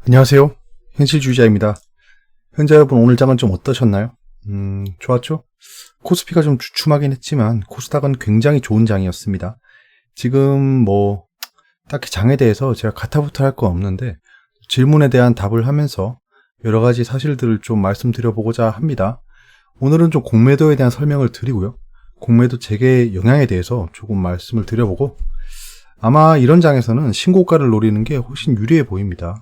안녕하세요. 현실주의자입니다. 현재 여러분 오늘 장은 좀 어떠셨나요? 좋았죠? 코스피가 좀 주춤하긴 했지만 코스닥은 굉장히 좋은 장이었습니다. 지금 딱히 장에 대해서 제가 가타부터 할 건 없는데 질문에 대한 답을 하면서 여러 가지 사실들을 좀 말씀드려보고자 합니다. 오늘은 좀 공매도에 대한 설명을 드리고요. 공매도 재개 영향에 대해서 조금 말씀을 드려보고 아마 이런 장에서는 신고가를 노리는 게 훨씬 유리해 보입니다.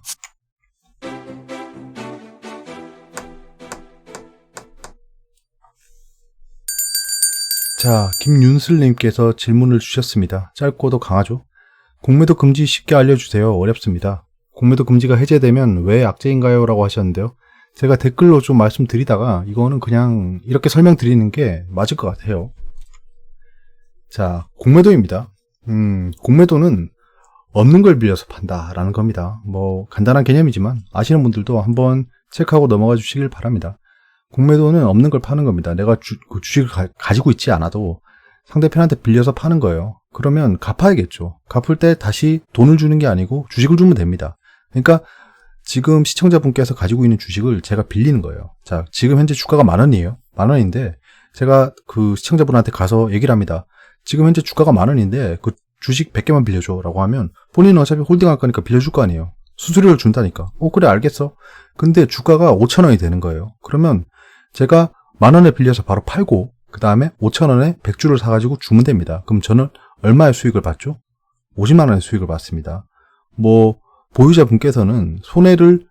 자, 김윤슬님께서 질문을 주셨습니다. 짧고도 강하죠? 공매도 금지 쉽게 알려주세요. 어렵습니다. 공매도 금지가 해제되면 왜 악재인가요? 라고 하셨는데요. 제가 댓글로 좀 말씀드리다가 이거는 그냥 이렇게 설명드리는 게 맞을 것 같아요. 자, 공매도입니다. 공매도는 없는 걸 빌려서 판다라는 겁니다. 간단한 개념이지만 아시는 분들도 한번 체크하고 넘어가 주시길 바랍니다. 공매도는 없는 걸 파는 겁니다. 내가 주식을 가지고 있지 않아도 상대편한테 빌려서 파는 거예요. 그러면 갚아야겠죠. 갚을 때 다시 돈을 주는 게 아니고 주식을 주면 됩니다. 그러니까 지금 시청자분께서 가지고 있는 주식을 제가 빌리는 거예요. 자, 지금 현재 주가가 10,000원이에요. 10,000원인데 제가 그 시청자분한테 가서 얘기를 합니다. 지금 현재 주가가 10,000원인데 그 주식 100개만 빌려줘 라고 하면 본인은 어차피 홀딩할 거니까 빌려줄 거 아니에요. 수수료를 준다니까. 그래 알겠어. 근데 주가가 5,000원이 되는 거예요. 그러면 제가 10,000원에 빌려서 바로 팔고 그 다음에 5,000원에 100주를 사가지고 주면 됩니다. 그럼 저는 얼마의 수익을 받죠? 50만 원의 수익을 받습니다. 보유자분께서는 손해를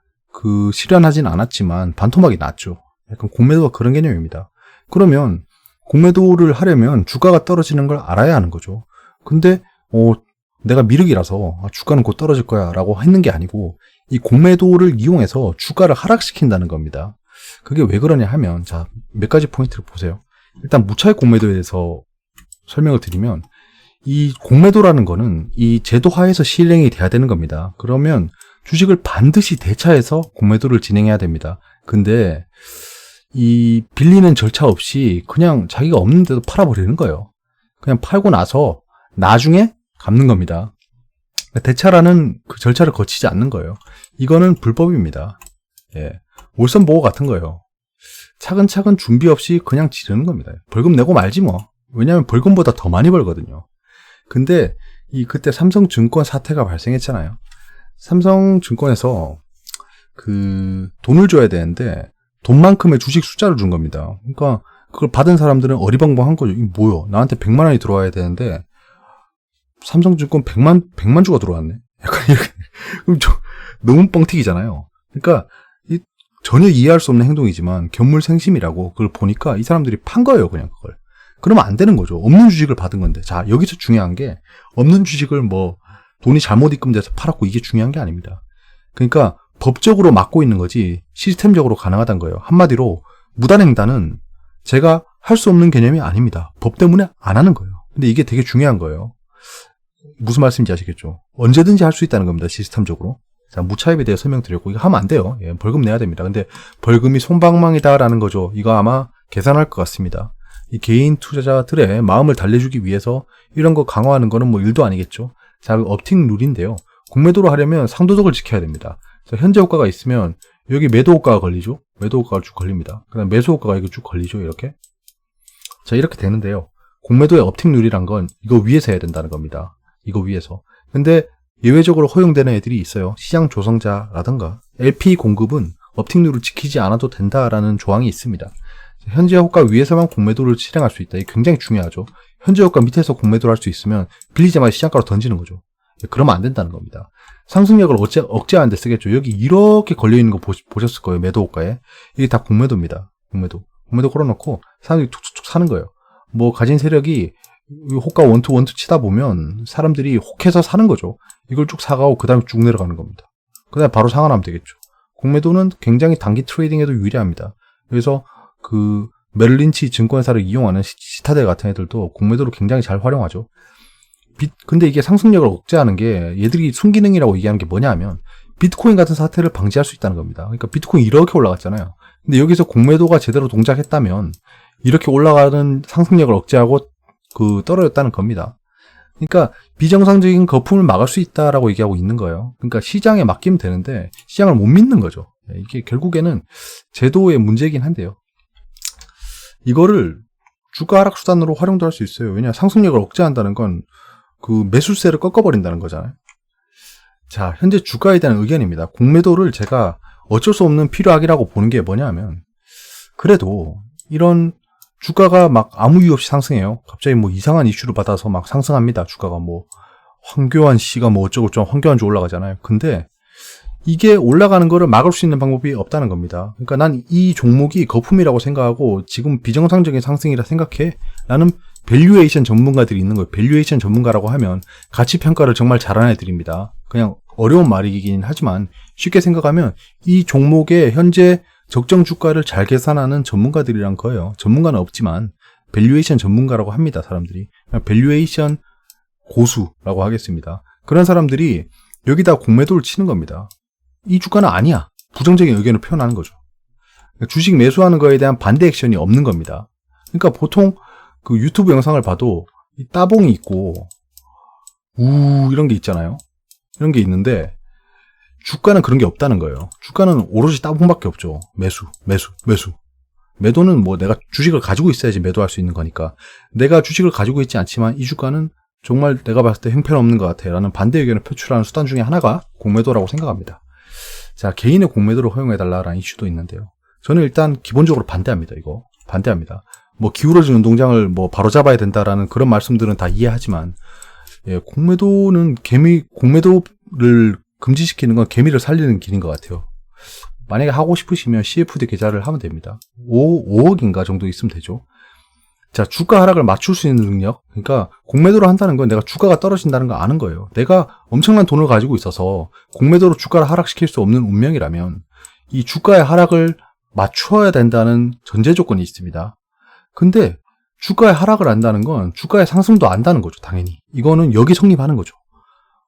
실현하진 않았지만 반토막이 났죠. 약간 공매도가 그런 개념입니다. 그러면 공매도를 하려면 주가가 떨어지는 걸 알아야 하는 거죠. 근데 내가 미륵이라서 주가는 곧 떨어질 거야 라고 했는 게 아니고 이 공매도를 이용해서 주가를 하락시킨다는 겁니다. 그게 왜 그러냐 하면 자, 몇 가지 포인트를 보세요. 일단 무차익 공매도에 대해서 설명을 드리면 이 공매도라는 거는 이 제도 하에서 실행이 돼야 되는 겁니다. 그러면 주식을 반드시 대차해서 공매도를 진행해야 됩니다. 근데 이 빌리는 절차 없이 그냥 자기가 없는데도 팔아버리는 거예요. 그냥 팔고 나서 나중에 갚는 겁니다. 대차라는 그 절차를 거치지 않는 거예요. 이거는 불법입니다. 예. 올선보고 같은 거예요. 차근차근 준비 없이 그냥 지르는 겁니다. 벌금 내고 말지 뭐. 왜냐하면 벌금보다 더 많이 벌거든요. 근데 그때 삼성증권 사태가 발생했잖아요. 삼성증권에서 돈을 줘야 되는데 돈만큼의 주식 숫자를 준 겁니다. 그러니까 그걸 받은 사람들은 어리벙벙한 거죠. 이게 뭐야? 나한테 100만 원이 들어와야 되는데 삼성증권 100만 주가 들어왔네. 약간 이렇게 그럼 너무 뻥튀기잖아요. 그러니까 전혀 이해할 수 없는 행동이지만 견물생심이라고 그걸 보니까 이 사람들이 판 거예요, 그냥 그걸. 그러면 안 되는 거죠. 없는 주식을 받은 건데. 자, 여기서 중요한 게 없는 주식을 돈이 잘못 입금돼서 팔았고 이게 중요한 게 아닙니다. 그러니까 법적으로 막고 있는 거지 시스템적으로 가능하다는 거예요. 한마디로 무단횡단은 제가 할 수 없는 개념이 아닙니다. 법 때문에 안 하는 거예요. 근데 이게 되게 중요한 거예요. 무슨 말씀인지 아시겠죠? 언제든지 할 수 있다는 겁니다, 시스템적으로. 자, 무차입에 대해 설명드렸고, 이거 하면 안 돼요. 예, 벌금 내야 됩니다. 근데 벌금이 솜방망이다라는 거죠. 이거 아마 계산할 것 같습니다. 이 개인 투자자들의 마음을 달래주기 위해서 이런 거 강화하는 거는 일도 아니겠죠. 자, 업팅 룰인데요. 공매도를 하려면 상도덕을 지켜야 됩니다. 자, 현재 효과가 있으면 여기 매도 효과가 걸리죠. 매도 효과가 쭉 걸립니다. 그 다음 매수 효과가 이렇게 쭉 걸리죠. 이렇게. 자, 이렇게 되는데요. 공매도의 업팅 룰이란 건 이거 위에서 해야 된다는 겁니다. 이거 위에서. 근데 예외적으로 허용되는 애들이 있어요. 시장 조성자라든가 LP 공급은 업팅 룰을 지키지 않아도 된다라는 조항이 있습니다. 현재 효과 위에서만 공매도를 실행할 수 있다. 이게 굉장히 중요하죠. 현재 효과 밑에서 공매도를 할 수 있으면 빌리자마자 시장가로 던지는 거죠. 그러면 안 된다는 겁니다. 상승력을 억제하는 데 쓰겠죠. 여기 이렇게 걸려있는 거 보셨을 거예요. 매도 효과에. 이게 다 공매도입니다. 공매도 걸어놓고 사람들이 툭툭툭 사는 거예요. 가진 세력이 호가 원투 치다 보면 사람들이 혹해서 사는 거죠. 이걸 쭉 사가고 그 다음에 쭉 내려가는 겁니다. 그 다음에 바로 상환하면 되겠죠. 공매도는 굉장히 단기 트레이딩에도 유리합니다. 그래서 메릴린치 증권사를 이용하는 시타델 같은 애들도 공매도를 굉장히 잘 활용하죠. 근데 이게 상승력을 억제하는 게 얘들이 순기능이라고 얘기하는 게 뭐냐 하면 비트코인 같은 사태를 방지할 수 있다는 겁니다. 그러니까 비트코인 이렇게 올라갔잖아요. 근데 여기서 공매도가 제대로 동작했다면 이렇게 올라가는 상승력을 억제하고 떨어졌다는 겁니다. 그러니까 비정상적인 거품을 막을 수 있다라고 얘기하고 있는 거예요. 그러니까 시장에 맡기면 되는데 시장을 못 믿는 거죠. 이게 결국에는 제도의 문제이긴 한데요. 이거를 주가 하락 수단으로 활용도 할 수 있어요. 왜냐, 상승력을 억제한다는 건 그 매수세를 꺾어버린다는 거잖아요. 자, 현재 주가에 대한 의견입니다. 공매도를 제가 어쩔 수 없는 필요악이라고 보는 게 뭐냐면, 그래도 이런 주가가 막 아무 이유 없이 상승해요. 갑자기 뭐 이상한 이슈를 받아서 막 상승합니다. 주가가 뭐 황교안 씨가 뭐 어쩌고 저쩌고 황교안 주 올라가잖아요. 근데 이게 올라가는 거를 막을 수 있는 방법이 없다는 겁니다. 그러니까 난 이 종목이 거품이라고 생각하고 지금 비정상적인 상승이라 생각해. 라는 밸류에이션 전문가들이 있는 거예요. 밸류에이션 전문가라고 하면 가치 평가를 정말 잘하는 애들입니다. 그냥 어려운 말이긴 하지만 쉽게 생각하면 이 종목의 현재 적정 주가를 잘 계산하는 전문가들이란 거예요. 전문가는 없지만 밸류에이션 전문가라고 합니다. 사람들이. 밸류에이션 고수라고 하겠습니다. 그런 사람들이 여기다 공매도를 치는 겁니다. 이 주가는 아니야. 부정적인 의견을 표현하는 거죠. 주식 매수하는 거에 대한 반대 액션이 없는 겁니다. 그러니까 보통 그 유튜브 영상을 봐도 이 따봉이 있고 이런 게 있잖아요. 이런 게 있는데 주가는 그런 게 없다는 거예요. 주가는 오로지 따봉밖에 없죠. 매수. 매도는 뭐 내가 주식을 가지고 있어야지 매도할 수 있는 거니까. 내가 주식을 가지고 있지 않지만 이 주가는 정말 내가 봤을 때 형편없는 것 같아 라는 반대 의견을 표출하는 수단 중에 하나가 공매도라고 생각합니다. 자, 개인의 공매도를 허용해달라라는 이슈도 있는데요. 저는 일단 기본적으로 반대합니다. 이거 반대합니다. 뭐 기울어진 운동장을 뭐 바로 잡아야 된다라는 그런 말씀들은 다 이해하지만, 예, 공매도를 금지시키는 건 개미를 살리는 길인 것 같아요. 만약에 하고 싶으시면 CFD 계좌를 하면 됩니다. 5억인가 정도 있으면 되죠. 자, 주가 하락을 맞출 수 있는 능력. 그러니까 공매도를 한다는 건 내가 주가가 떨어진다는 걸 아는 거예요. 내가 엄청난 돈을 가지고 있어서 공매도로 주가를 하락시킬 수 없는 운명이라면 이 주가의 하락을 맞춰야 된다는 전제 조건이 있습니다. 근데 주가의 하락을 안다는 건 주가의 상승도 안다는 거죠. 당연히. 이거는 여기 성립하는 거죠.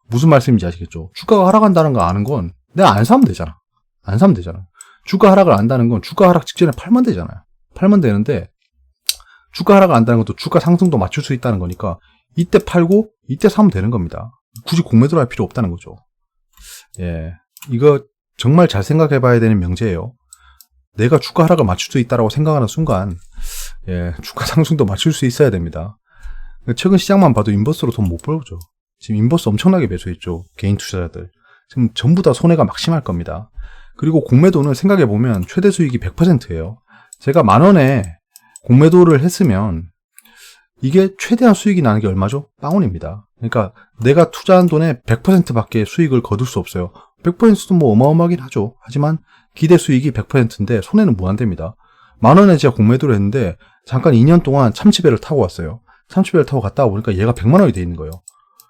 무슨 말씀인지 아시겠죠? 주가가 하락한다는 거 아는 건 내가 안 사면 되잖아. 안 사면 되잖아. 주가 하락을 안다는 건 주가 하락 직전에 팔면 되잖아요. 팔면 되는데 주가 하락을 안다는 것도 주가 상승도 맞출 수 있다는 거니까 이때 팔고 이때 사면 되는 겁니다. 굳이 공매도를 할 필요 없다는 거죠. 예, 이거 정말 잘 생각해 봐야 되는 명제예요. 내가 주가 하락을 맞출 수 있다고 생각하는 순간, 예, 주가 상승도 맞출 수 있어야 됩니다. 최근 시장만 봐도 인버스로 돈 못 벌죠. 지금 인버스 엄청나게 매수했죠. 개인 투자자들. 지금 전부 다 손해가 막심할 겁니다. 그리고 공매도는 생각해 보면 최대 수익이 100%예요. 제가 10,000원에 공매도를 했으면 이게 최대한 수익이 나는 게 얼마죠? 빵원입니다. 그러니까 내가 투자한 돈의 100%밖에 수익을 거둘 수 없어요. 100%도 뭐 어마어마하긴 하죠. 하지만 기대 수익이 100%인데 손해는 무한대입니다. 10,000원에 제가 공매도를 했는데 잠깐 2년 동안 참치배를 타고 왔어요. 참치배를 타고 갔다 보니까 얘가 100만 원이 돼 있는 거예요.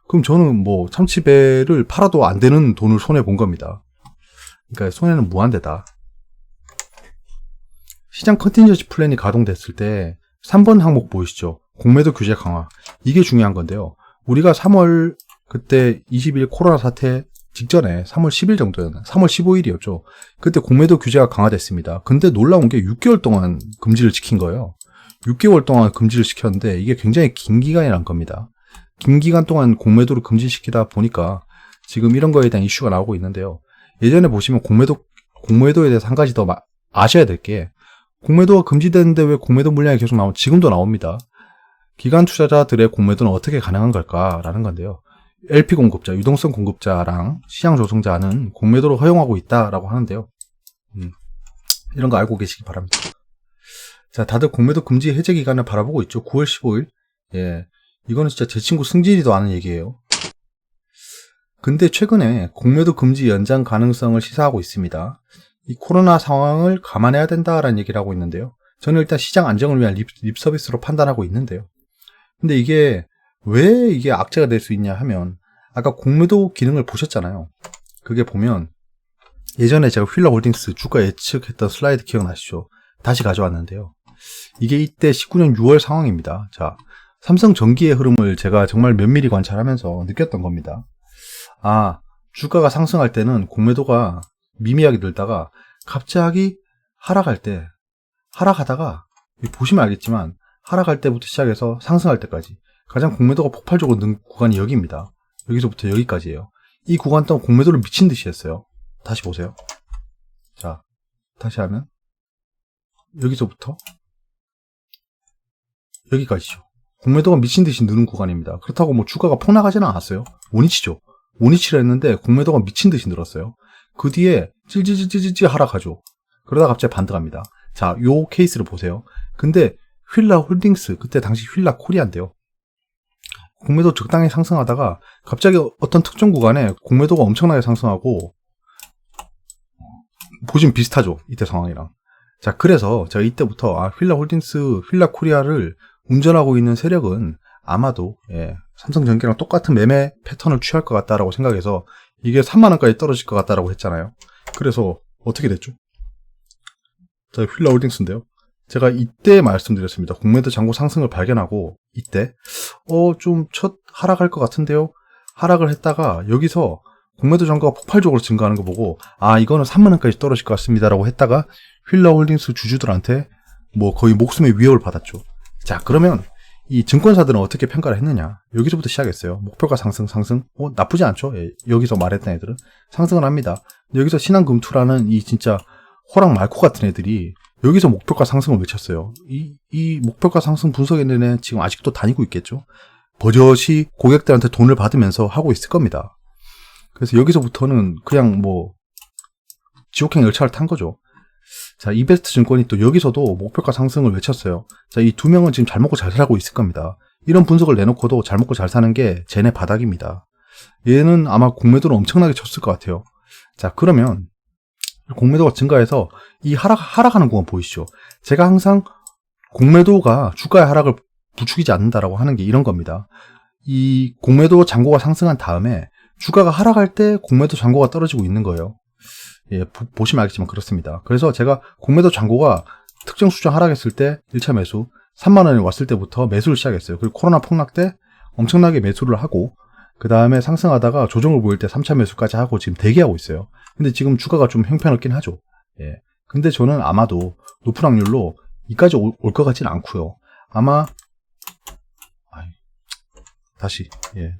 그럼 저는 뭐 참치배를 팔아도 안 되는 돈을 손해 본 겁니다. 그러니까 손해는 무한대다. 시장 컨틴전시 플랜이 가동됐을 때 3번 항목 보이시죠? 공매도 규제 강화. 이게 중요한 건데요. 우리가 3월 그때 20일 코로나 사태 직전에 3월 10일 정도였나? 3월 15일이었죠. 그때 공매도 규제가 강화됐습니다. 근데 놀라운 게 6개월 동안 금지를 지킨 거예요. 6개월 동안 금지를 시켰는데 이게 굉장히 긴 기간이란 겁니다. 긴 기간 동안 공매도를 금지시키다 보니까 지금 이런 거에 대한 이슈가 나오고 있는데요. 예전에 보시면 공매도에 대해서 한 가지 더 아셔야 될 게, 공매도가 금지되는데 왜 공매도 물량이 계속 지금도 나옵니다. 기관 투자자들의 공매도는 어떻게 가능한 걸까라는 건데요. LP 공급자, 유동성 공급자랑 시장 조성자는 공매도를 허용하고 있다라고 하는데요. 이런 거 알고 계시기 바랍니다. 자, 다들 공매도 금지 해제 기간을 바라보고 있죠. 9월 15일. 예, 이거는 진짜 제 친구 승진이도 아는 얘기예요. 근데 최근에 공매도 금지 연장 가능성을 시사하고 있습니다. 이 코로나 상황을 감안해야 된다라는 얘기를 하고 있는데요. 저는 일단 시장 안정을 위한 립 서비스로 판단하고 있는데요. 근데 이게 왜 이게 악재가 될 수 있냐 하면, 아까 공매도 기능을 보셨잖아요. 그게 보면 예전에 제가 휠러홀딩스 주가 예측했던 슬라이드 기억나시죠? 다시 가져왔는데요. 이게 이때 19년 6월 상황입니다. 자, 삼성전기의 흐름을 제가 정말 면밀히 관찰하면서 느꼈던 겁니다. 아, 주가가 상승할 때는 공매도가 미미하게 늘다가 갑자기 하락하다가 보시면 알겠지만 하락할 때부터 시작해서 상승할 때까지 가장 공매도가 폭발적으로 는 구간이 여기입니다. 여기서부터 여기까지예요. 이 구간 동안 공매도를 미친 듯이 했어요. 다시 보세요. 자, 다시 하면 여기서부터 여기까지죠. 공매도가 미친 듯이 느는 구간입니다. 그렇다고 뭐 주가가 폭락하지는 않았어요. 원위치죠. 원위치를 했는데 공매도가 미친 듯이 늘었어요. 그 뒤에 찔찔찔찔찔 하락하죠. 그러다 갑자기 반등합니다. 자, 요 케이스를 보세요. 근데 휠라 홀딩스, 그때 당시 휠라 코리아인데요. 공매도 적당히 상승하다가 갑자기 어떤 특정 구간에 공매도가 엄청나게 상승하고, 보시면 비슷하죠. 이때 상황이랑. 자, 그래서 제가 이때부터 휠라 홀딩스, 휠라 코리아를 운전하고 있는 세력은 아마도 삼성전기랑 똑같은 매매 패턴을 취할 것 같다라고 생각해서 이게 3만원까지 떨어질 것 같다라고 했잖아요. 그래서 어떻게 됐죠? 자, 휠라 홀딩스인데요. 제가 이때 말씀드렸습니다. 공매도 잔고 상승을 발견하고 이때 좀 첫 하락할 것 같은데요. 하락을 했다가 여기서 공매도 잔고가 폭발적으로 증가하는 거 보고 이거는 3만원까지 떨어질 것 같습니다라고 했다가 휠라 홀딩스 주주들한테 뭐 거의 목숨의 위협을 받았죠. 자, 그러면 이 증권사들은 어떻게 평가를 했느냐? 여기서부터 시작했어요. 목표가 상승. 나쁘지 않죠? 여기서 말했던 애들은 상승을 합니다. 여기서 신한금투라는 이 진짜 호랑 말코 같은 애들이 여기서 목표가 상승을 외쳤어요. 이 목표가 상승 분석에는 애 지금 아직도 다니고 있겠죠? 버젓이 고객들한테 돈을 받으면서 하고 있을 겁니다. 그래서 여기서부터는 그냥 뭐 지옥행 열차를 탄 거죠. 자, 이베스트 증권이 또 여기서도 목표가 상승을 외쳤어요. 자, 이 두 명은 지금 잘 먹고 잘 살고 있을 겁니다. 이런 분석을 내놓고도 잘 먹고 잘 사는 게 쟤네 바닥입니다. 얘는 아마 공매도를 엄청나게 쳤을 것 같아요. 자, 그러면 공매도가 증가해서 이 하락하는 구간 보이시죠? 제가 항상 공매도가 주가의 하락을 부추기지 않는다라고 하는 게 이런 겁니다. 이 공매도 잔고가 상승한 다음에 주가가 하락할 때 공매도 잔고가 떨어지고 있는 거예요. 보시면 알겠지만 그렇습니다. 그래서 제가 공매도 잔고가 특정 수준 하락했을 때 1차 매수 3만원이 왔을 때부터 매수를 시작했어요. 그리고 코로나 폭락 때 엄청나게 매수를 하고 그 다음에 상승하다가 조정을 보일 때 3차 매수까지 하고 지금 대기하고 있어요. 근데 지금 주가가 좀 형편없긴 하죠. 근데 저는 아마도 높은 확률로 이까지 올 것 같지는 않고요. 아마 다시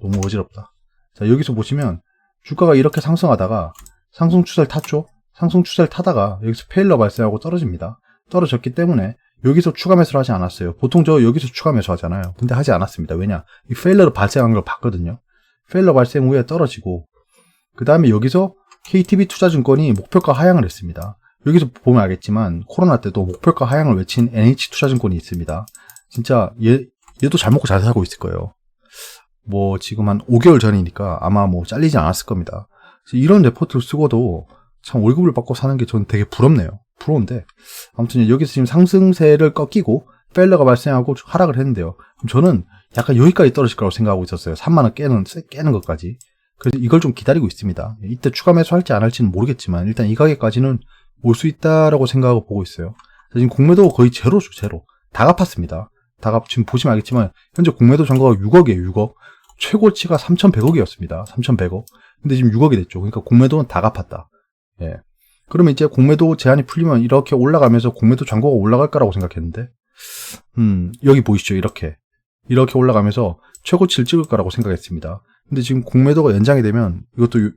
너무 어지럽다. 자, 여기서 보시면 주가가 이렇게 상승하다가 상승 추세를 탔죠. 상승 추세를 타다가 여기서 페일러 발생하고 떨어집니다. 떨어졌기 때문에 여기서 추가 매수를 하지 않았어요. 보통 저 여기서 추가 매수 하잖아요. 근데 하지 않았습니다. 왜냐? 이 페일러를 발생한 걸 봤거든요. 페일러 발생 후에 떨어지고 그 다음에 여기서 KTB 투자증권이 목표가 하향을 했습니다. 여기서 보면 알겠지만 코로나 때도 목표가 하향을 외친 NH투자증권이 있습니다. 진짜 얘도 잘 먹고 잘 살고 있을 거예요. 뭐 지금 한 5개월 전이니까 아마 뭐 잘리지 않았을 겁니다. 이런 레포트를 쓰고도 참 월급을 받고 사는 게 저는 되게 부럽네요. 부러운데 아무튼 여기서 지금 상승세를 꺾이고 페일러가 발생하고 하락을 했는데요. 그럼 저는 약간 여기까지 떨어질 거라고 생각하고 있었어요. 3만원 깨는 것까지. 그래서 이걸 좀 기다리고 있습니다. 이때 추가 매수할지 안 할지는 모르겠지만 일단 이 가격까지는 올 수 있다라고 생각하고 보고 있어요. 지금 공매도 거의 제로죠. 제로. 다 갚았습니다. 지금 보시면 알겠지만 현재 공매도 잔고가 6억이에요. 6억. 최고치가 3,100억이었습니다. 3,100억. 근데 지금 6억이 됐죠. 그러니까 공매도는 다 갚았다. 그러면 이제 공매도 제한이 풀리면 이렇게 올라가면서 공매도 잔고가 올라갈 거라고 생각했는데 여기 보이시죠? 이렇게 올라가면서 최고치를 찍을 거라고 생각했습니다. 근데 지금 공매도가 연장이 되면 이것도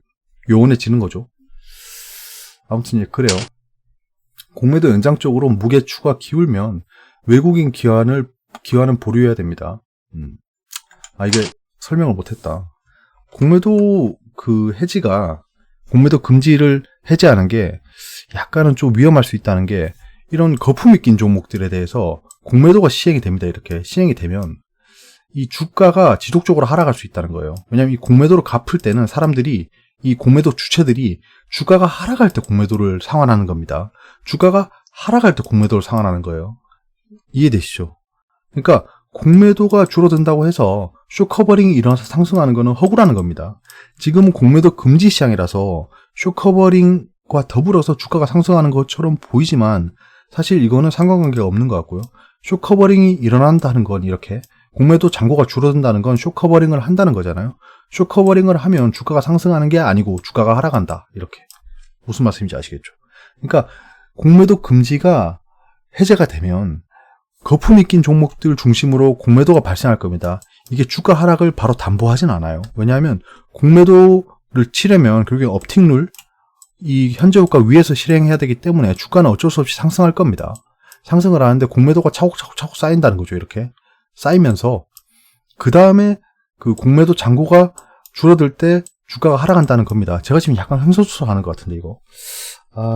요원해지는 거죠. 아무튼 그래요. 공매도 연장 쪽으로 무게 추가 기울면 외국인 기관은 보류해야 됩니다. 이게 설명을 못했다. 공매도 해지가 공매도 금지를 해제하는 게 약간은 좀 위험할 수 있다는 게 이런 거품이 낀 종목들에 대해서 공매도가 시행이 됩니다. 이렇게 시행이 되면 이 주가가 지속적으로 하락할 수 있다는 거예요. 왜냐하면 이 공매도를 갚을 때는 사람들이 이 공매도 주체들이 주가가 하락할 때 공매도를 상환하는 겁니다. 주가가 하락할 때 공매도를 상환하는 거예요. 이해되시죠? 그러니까 공매도가 줄어든다고 해서 숏커버링이 일어나서 상승하는 거는 허구라는 겁니다. 지금은 공매도 금지 시장이라서 숏커버링과 더불어서 주가가 상승하는 것처럼 보이지만 사실 이거는 상관관계가 없는 것 같고요. 숏커버링이 일어난다는 건 이렇게 공매도 잔고가 줄어든다는 건 숏커버링을 한다는 거잖아요. 숏커버링을 하면 주가가 상승하는 게 아니고 주가가 하락한다. 이렇게. 무슨 말씀인지 아시겠죠? 그러니까 공매도 금지가 해제가 되면 거품이 낀 종목들 중심으로 공매도가 발생할 겁니다. 이게 주가 하락을 바로 담보하진 않아요. 왜냐하면 공매도를 치려면 결국에 업틱룰, 이 현재유가 위에서 실행해야 되기 때문에 주가는 어쩔 수 없이 상승할 겁니다. 상승을 하는데 공매도가 차곡차곡 쌓인다는 거죠. 이렇게 쌓이면서 그 다음에 그 공매도 잔고가 줄어들 때 주가가 하락한다는 겁니다. 제가 지금 약간 횡설수설하는 것 같은데 이거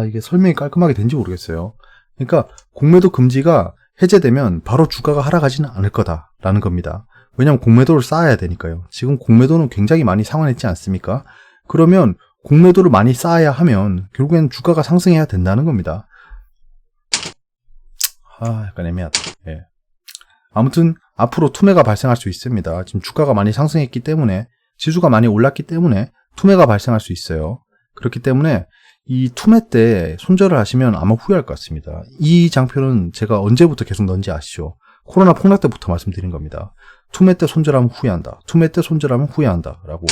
이게 설명이 깔끔하게 된지 모르겠어요. 그러니까 공매도 금지가 해제되면 바로 주가가 하락하지는 않을 거다라는 겁니다. 왜냐하면 공매도를 쌓아야 되니까요. 지금 공매도는 굉장히 많이 상환했지 않습니까? 그러면 공매도를 많이 쌓아야 하면 결국엔 주가가 상승해야 된다는 겁니다. 약간 애매하다. 예. 아무튼 앞으로 투매가 발생할 수 있습니다. 지금 주가가 많이 상승했기 때문에, 지수가 많이 올랐기 때문에 투매가 발생할 수 있어요. 그렇기 때문에 이 투매 때 손절을 하시면 아마 후회할 것 같습니다. 이 장표는 제가 언제부터 계속 넣은지 아시죠? 코로나 폭락 때부터 말씀드린 겁니다. 투매 때 손절하면 후회한다. 투매 때 손절하면 후회한다. 라고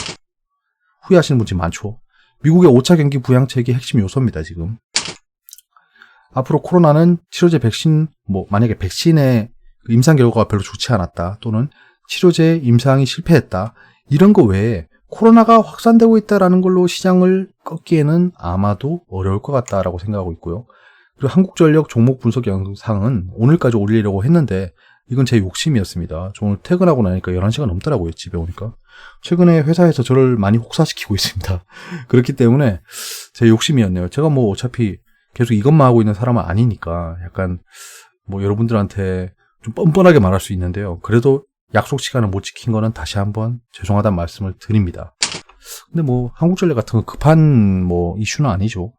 후회하시는 분이 많죠. 미국의 5차 경기 부양책이 핵심 요소입니다. 지금 앞으로 코로나는 치료제 백신, 만약에 백신의 임상 결과가 별로 좋지 않았다, 또는 치료제 임상이 실패했다, 이런 거 외에 코로나가 확산되고 있다라는 걸로 시장을 꺾기에는 아마도 어려울 것 같다라고 생각하고 있고요. 그리고 한국전력 종목 분석 영상은 오늘까지 올리려고 했는데 이건 제 욕심이었습니다. 저 오늘 퇴근하고 나니까 11시간 넘더라고요. 집에 오니까. 최근에 회사에서 저를 많이 혹사시키고 있습니다. 그렇기 때문에 제 욕심이었네요. 제가 어차피 계속 이것만 하고 있는 사람은 아니니까 약간 여러분들한테 좀 뻔뻔하게 말할 수 있는데요. 그래도 약속 시간을 못 지킨 거는 다시 한번 죄송하다는 말씀을 드립니다. 근데 한국전력 같은 거 급한 이슈는 아니죠.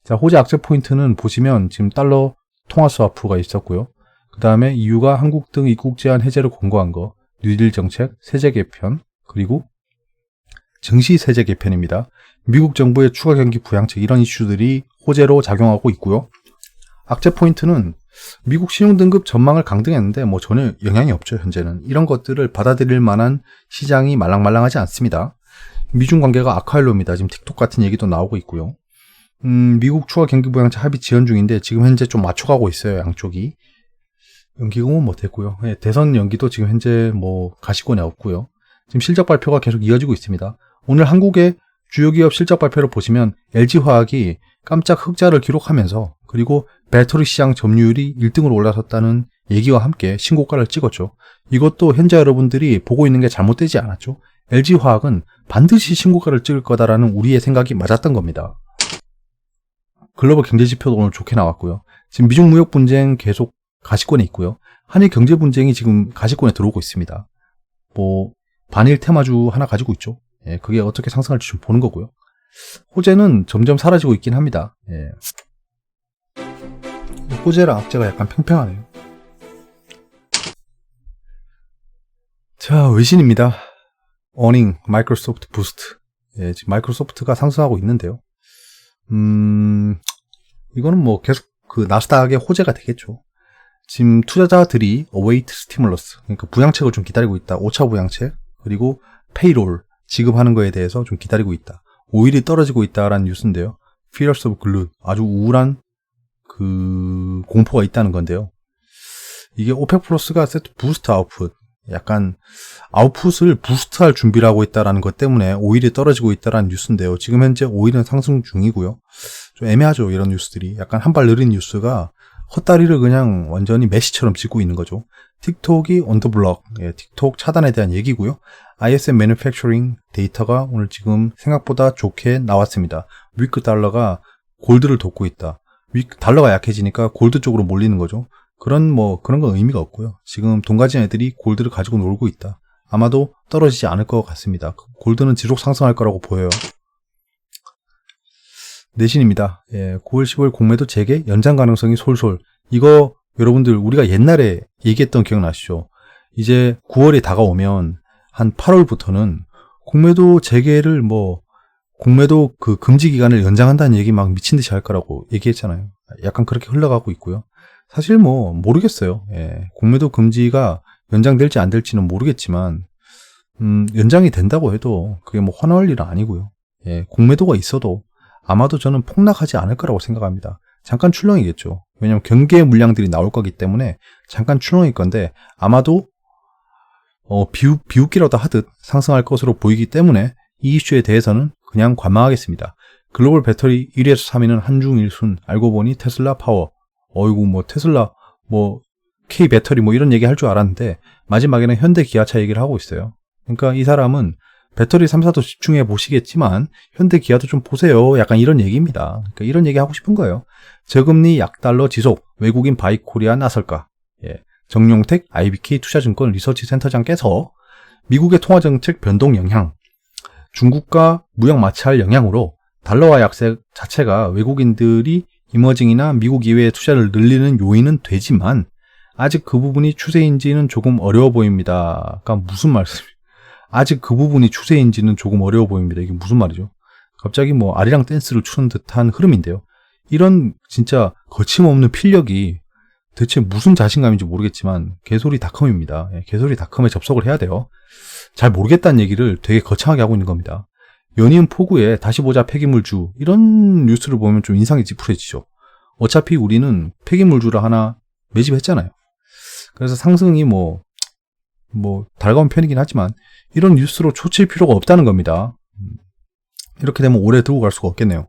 자, 호재 악재 포인트는 보시면 지금 달러 통화 스와프가 있었고요. 그 다음에 EU가 한국 등 입국 제한 해제를 권고한 거, 뉴딜 정책, 세제 개편, 그리고 증시 세제 개편입니다. 미국 정부의 추가 경기 부양책, 이런 이슈들이 호재로 작용하고 있고요. 악재 포인트는 미국 신용등급 전망을 강등했는데 전혀 영향이 없죠. 현재는 이런 것들을 받아들일 만한 시장이 말랑말랑하지 않습니다. 미중 관계가 악화일로입니다. 지금 틱톡 같은 얘기도 나오고 있고요. 미국 추가 경기 부양책 합의 지연 중인데 지금 현재 좀 맞춰가고 있어요. 양쪽이. 연기금은 못했고요. 대선 연기도 지금 현재 가시권이 없고요. 지금 실적 발표가 계속 이어지고 있습니다. 오늘 한국의 주요 기업 실적 발표를 보시면 LG화학이 깜짝 흑자를 기록하면서, 그리고 배터리 시장 점유율이 1등으로 올라섰다는 얘기와 함께 신고가를 찍었죠. 이것도 현재 여러분들이 보고 있는 게 잘못되지 않았죠. LG화학은 반드시 신고가를 찍을 거다라는 우리의 생각이 맞았던 겁니다. 글로벌 경제지표도 오늘 좋게 나왔고요. 지금 미중 무역 분쟁 계속 가시권에 있고요. 한일 경제 분쟁이 지금 가시권에 들어오고 있습니다. 반일 테마주 하나 가지고 있죠. 예, 그게 어떻게 상승할지 좀 보는 거고요. 호재는 점점 사라지고 있긴 합니다. 예. 호재랑 악재가 약간 팽팽하네요. 자, 외신입니다. 어닝, 마이크로소프트 부스트. 예, 지금 마이크로소프트가 상승하고 있는데요. 이거는 계속 나스닥의 호재가 되겠죠. 지금 투자자들이 await stimulus, 그러니까 부양책을 좀 기다리고 있다. 5차 부양책, 그리고 페이롤 지급하는 거에 대해서 좀 기다리고 있다. 오일이 떨어지고 있다라는 뉴스인데요. Fears of glut, 아주 우울한 공포가 있다는 건데요. 이게 오펙 플러스가 세트 부스트 아웃풋, 약간 아웃풋을 부스트할 준비를 하고 있다라는 것 때문에 오일이 떨어지고 있다라는 뉴스인데요. 지금 현재 오일은 상승 중이고요. 좀 애매하죠, 이런 뉴스들이. 약간 한 발 느린 뉴스가 헛다리를 그냥 완전히 메시처럼 짚고 있는 거죠. 틱톡이 언더블럭, 틱톡 차단에 대한 얘기고요. ISM 매니팩처링 데이터가 오늘 지금 생각보다 좋게 나왔습니다. 위크 달러가 골드를 돕고 있다. 달러가 약해지니까 골드 쪽으로 몰리는 거죠. 그런 건 의미가 없고요. 지금 돈 가진 애들이 골드를 가지고 놀고 있다. 아마도 떨어지지 않을 것 같습니다. 골드는 지속 상승할 거라고 보여요. 내신입니다. 9월 10월 공매도 재개 연장 가능성이 솔솔. 이거 여러분들 우리가 옛날에 얘기했던 기억나시죠? 이제 9월이 다가오면 한 8월부터는 공매도 재개를 공매도 금지 기간을 연장한다는 얘기 막 미친 듯이 할 거라고 얘기했잖아요. 약간 그렇게 흘러가고 있고요. 사실 모르겠어요. 공매도 금지가 연장될지 안 될지는 모르겠지만 연장이 된다고 해도 그게 환호할 일은 아니고요. 공매도가 있어도 아마도 저는 폭락하지 않을 거라고 생각합니다. 잠깐 출렁이겠죠. 왜냐하면 경계 물량들이 나올 거기 때문에 잠깐 출렁일 건데 아마도 비웃기라도 하듯 상승할 것으로 보이기 때문에 이 이슈에 대해서는 그냥 관망하겠습니다. 글로벌 배터리 1위에서 3위는 한중 일순, 알고 보니 테슬라 파워. 어이구, 뭐 테슬라, 뭐 K 배터리 뭐 이런 얘기 할 줄 알았는데 마지막에는 현대 기아차 얘기를 하고 있어요. 그러니까 이 사람은 배터리 3사도 집중해 보시겠지만 현대 기아도 좀 보세요. 약간 이런 얘기입니다. 그러니까 이런 얘기 하고 싶은 거예요. 저금리 약달러 지속, 외국인 바이코리아 나설까? 예. 정용택 IBK 투자증권 리서치 센터장께서 미국의 통화정책 변동 영향, 중국과 무역 마찰 영향으로 달러화 약세 자체가 외국인들이 이머징이나 미국 이외에 투자를 늘리는 요인은 되지만 아직 그 부분이 추세인지는 조금 어려워 보입니다. 그러니까 무슨 말씀이에요? 아직 그 부분이 추세인지는 조금 어려워 보입니다. 이게 무슨 말이죠? 갑자기 뭐 아리랑 댄스를 추는 듯한 흐름인데요. 이런 진짜 거침없는 필력이 대체 무슨 자신감인지 모르겠지만 개소리닷컴입니다. 개소리닷컴에 접속을 해야 돼요. 잘 모르겠다는 얘기를 되게 거창하게 하고 있는 겁니다. 연이은 폭우에 다시 보자 폐기물주, 이런 뉴스를 보면 좀 인상이 찌푸려지죠. 어차피 우리는 폐기물주를 하나 매집했잖아요. 그래서 상승이 뭐 달가운 편이긴 하지만 이런 뉴스로 초칠 필요가 없다는 겁니다. 이렇게 되면 오래 들고 갈 수가 없겠네요.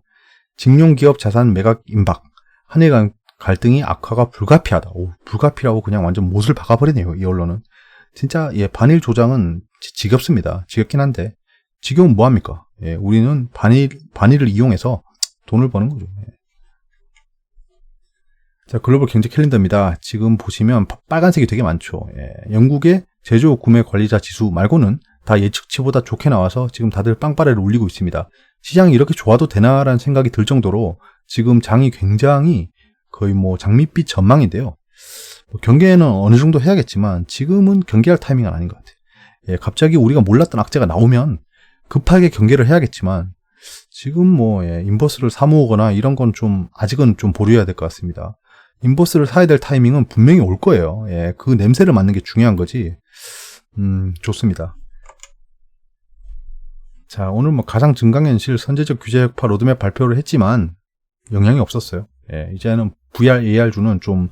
직용기업 자산 매각 임박, 한일 갈등이 악화가 불가피하다. 불가피라고 그냥 완전 못을 박아버리네요. 이 언론은. 진짜 반일 조장은 지겹습니다. 지겹긴 한데 지겨우면 뭐합니까? 우리는 반일을 이용해서 돈을 버는 거죠. 자, 글로벌 경제 캘린더입니다. 지금 보시면 빨간색이 되게 많죠. 영국의 제조 구매 관리자 지수 말고는 다 예측치보다 좋게 나와서 지금 다들 빵빠레를 울리고 있습니다. 시장이 이렇게 좋아도 되나라는 생각이 들 정도로 지금 장이 굉장히 거의 뭐 장밋빛 전망인데요. 경계는 어느 정도 해야겠지만 지금은 경계할 타이밍은 아닌 것 같아요. 갑자기 우리가 몰랐던 악재가 나오면 급하게 경계를 해야겠지만 지금 인버스를 사모으거나 이런 건 좀 아직은 좀 보류해야 될 것 같습니다. 인버스를 사야 될 타이밍은 분명히 올 거예요. 그 냄새를 맡는 게 중요한 거지. 좋습니다. 자, 오늘 가상 증강현실 선제적 규제 혁파 로드맵 발표를 했지만 영향이 없었어요. 이제는 VR, AR주는 좀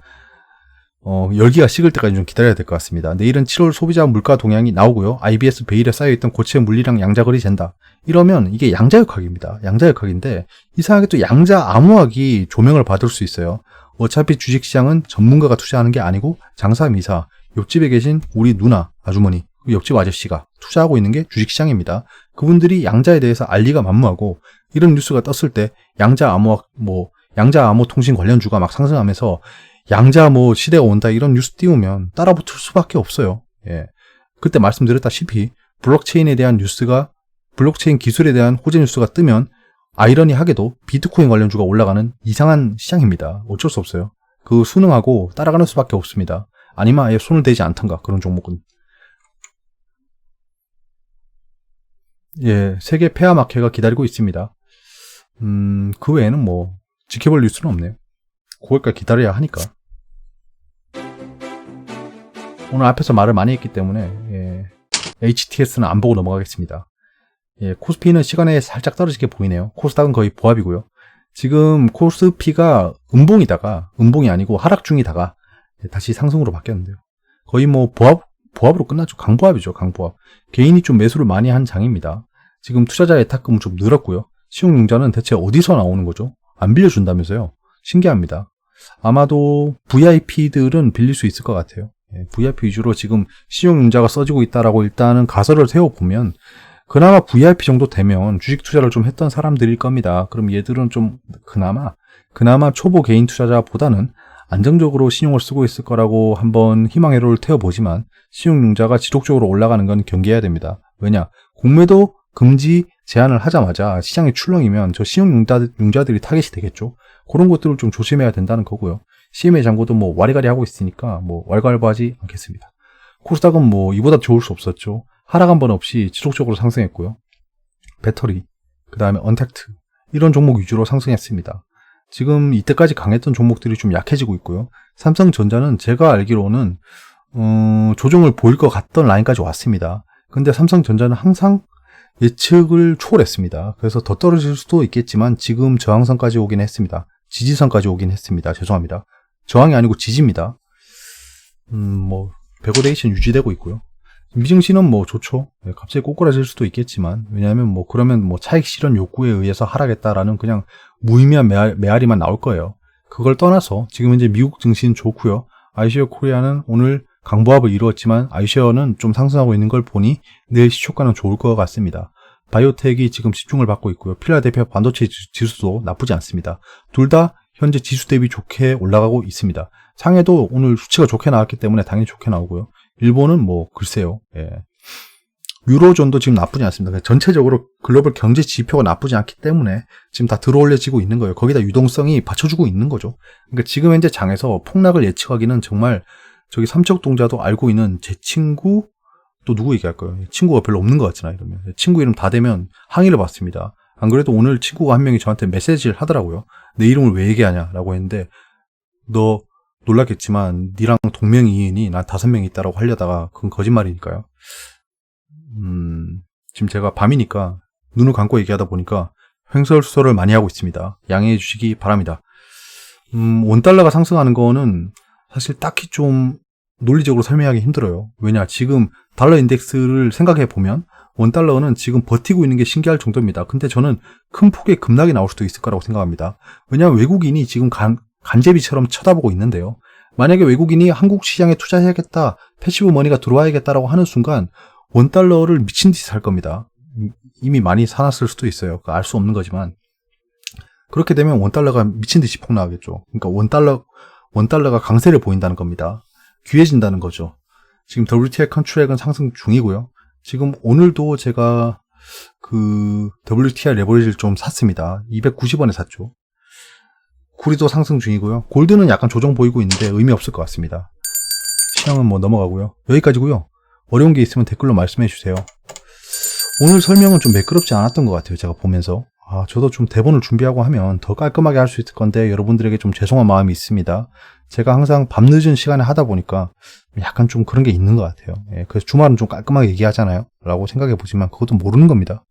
열기가 식을 때까지 좀 기다려야 될 것 같습니다. 내일은 7월 소비자 물가 동향이 나오고요. IBS 베일에 쌓여있던 고체 물리량 양자거리 잰다. 이러면 이게 양자역학입니다. 양자역학인데 이상하게 또 양자 암호학이 조명을 받을 수 있어요. 어차피 주식시장은 전문가가 투자하는 게 아니고 장사미사, 옆집에 계신 우리 누나, 아주머니, 옆집 아저씨가 투자하고 있는 게 주식시장입니다. 그분들이 양자에 대해서 알리가 만무하고 이런 뉴스가 떴을 때 양자 암호학, 양자 암호 통신 관련주가 막 상승하면서 양자 시대가 온다 이런 뉴스 띄우면 따라붙을 수밖에 없어요. 그때 말씀드렸다시피 블록체인에 대한 뉴스가, 블록체인 기술에 대한 호재 뉴스가 뜨면 아이러니하게도 비트코인 관련주가 올라가는 이상한 시장입니다. 어쩔 수 없어요. 그 순응하고 따라가는 수밖에 없습니다. 아니면 아예 손을 대지 않던가 그런 종목은. 세계 폐하 마켓가 기다리고 있습니다. 그 외에는 지켜볼 뉴스는 없네요. 9월까지 기다려야 하니까. 오늘 앞에서 말을 많이 했기 때문에 HTS는 안 보고 넘어가겠습니다. 코스피는 시간에 살짝 떨어지게 보이네요. 코스닥은 거의 보합이고요. 지금 코스피가 음봉이 아니고 하락 중이다가 다시 상승으로 바뀌었는데요. 거의 보합으로 끝났죠. 강보합이죠. 강보합. 개인이 좀 매수를 많이 한 장입니다. 지금 투자자 예탁금은 좀 늘었고요. 신용융자는 대체 어디서 나오는 거죠? 안 빌려준다면서요. 신기합니다. 아마도 VIP들은 빌릴 수 있을 것 같아요. VIP 위주로 지금 신용융자가 써지고 있다라고 일단은 가설을 세워보면 그나마 VIP 정도 되면 주식 투자를 좀 했던 사람들일 겁니다. 그럼 얘들은 좀 그나마 초보 개인 투자자보다는 안정적으로 신용을 쓰고 있을 거라고 한번 희망회로를 태워보지만 신용융자가 지속적으로 올라가는 건 경계해야 됩니다. 왜냐? 공매도 금지 제한을 하자마자 시장이 출렁이면 저 신용융자들이 타겟이 되겠죠. 그런 것들을 좀 조심해야 된다는 거고요. CMA 잔고도 와리가리 하고 있으니까 왈가왈부하지 않겠습니다. 코스닥은 이보다 좋을 수 없었죠. 하락 한 번 없이 지속적으로 상승했고요. 배터리, 그 다음에 언택트 이런 종목 위주로 상승했습니다. 지금 이때까지 강했던 종목들이 좀 약해지고 있고요. 삼성전자는 제가 알기로는 조정을 보일 것 같던 라인까지 왔습니다. 근데 삼성전자는 항상 예측을 초월했습니다. 그래서 더 떨어질 수도 있겠지만 지금 저항선까지 오긴 했습니다. 지지선까지 오긴 했습니다. 죄송합니다. 저항이 아니고 지지입니다. 베고데이션 유지되고 있고요. 미증시는 뭐 좋죠. 갑자기 꼬꾸라질 수도 있겠지만, 왜냐하면 뭐 그러면 뭐 차익 실현 욕구에 의해서 하락했다라는 그냥 무의미한 메아리만 나올 거예요. 그걸 떠나서 지금 현재 미국 증시는 좋고요. 아이쉐어 코리아는 오늘 강보합을 이루었지만 아이쉐어는 좀 상승하고 있는 걸 보니 내일 시초가는 좋을 것 같습니다. 바이오텍이 지금 집중을 받고 있고요. 필라델피아 반도체 지수도 나쁘지 않습니다. 둘 다 현재 지수 대비 좋게 올라가고 있습니다. 상해도 오늘 수치가 좋게 나왔기 때문에 당연히 좋게 나오고요. 일본은 뭐 글쎄요. 예. 유로존도 지금 나쁘지 않습니다. 전체적으로 글로벌 경제 지표가 나쁘지 않기 때문에 지금 다 들어올려지고 있는 거예요. 거기다 유동성이 받쳐주고 있는 거죠. 그러니까 지금 현재 장에서 폭락을 예측하기는 정말 저기 삼척동자도 알고 있는 제 친구 또 누구 얘기할 거예요? 친구가 별로 없는 것 같잖아요. 이러면 친구 이름 다 되면 항의를 받습니다. 안 그래도 오늘 친구가 한 명이 저한테 메시지를 하더라고요. 내 이름을 왜 얘기하냐라고 했는데 너 놀랐겠지만 니랑 동명이인이 난 5명 있다라고 하려다가 그건 거짓말이니까요. 지금 제가 밤이니까 눈을 감고 얘기하다 보니까 횡설수설을 많이 하고 있습니다. 양해해 주시기 바랍니다. 원달러가 상승하는 거는 사실 딱히 좀 논리적으로 설명하기 힘들어요. 왜냐, 지금 달러 인덱스를 생각해 보면 원달러는 지금 버티고 있는 게 신기할 정도입니다. 근데 저는 큰 폭의 급락이 나올 수도 있을 거라고 생각합니다. 왜냐하면 외국인이 지금 간제비처럼 쳐다보고 있는데요. 만약에 외국인이 한국 시장에 투자해야겠다, 패시브 머니가 들어와야겠다라고 하는 순간 원달러를 미친 듯이 살 겁니다. 이미 많이 사놨을 수도 있어요. 알 수 없는 거지만 그렇게 되면 원달러가 미친 듯이 폭락하겠죠. 그러니까 원달러가 강세를 보인다는 겁니다. 귀해진다는 거죠. 지금 WTI 컨트랙은 상승 중이고요. 지금 오늘도 제가 그 WTI 레버리지를 좀 샀습니다. 290원에 샀죠. 구리도 상승 중이고요. 골드는 약간 조정 보이고 있는데 의미 없을 것 같습니다. 시황은 뭐 넘어가고요. 여기까지고요. 어려운 게 있으면 댓글로 말씀해 주세요. 오늘 설명은 좀 매끄럽지 않았던 것 같아요. 제가 보면서 저도 좀 대본을 준비하고 하면 더 깔끔하게 할 수 있을 건데 여러분들에게 좀 죄송한 마음이 있습니다. 제가 항상 밤늦은 시간에 하다 보니까 약간 좀 그런 게 있는 것 같아요. 그래서 주말은 좀 깔끔하게 얘기하잖아요 라고 생각해 보지만 그것도 모르는 겁니다.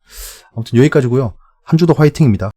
아무튼 여기까지고요. 한 주도 화이팅입니다.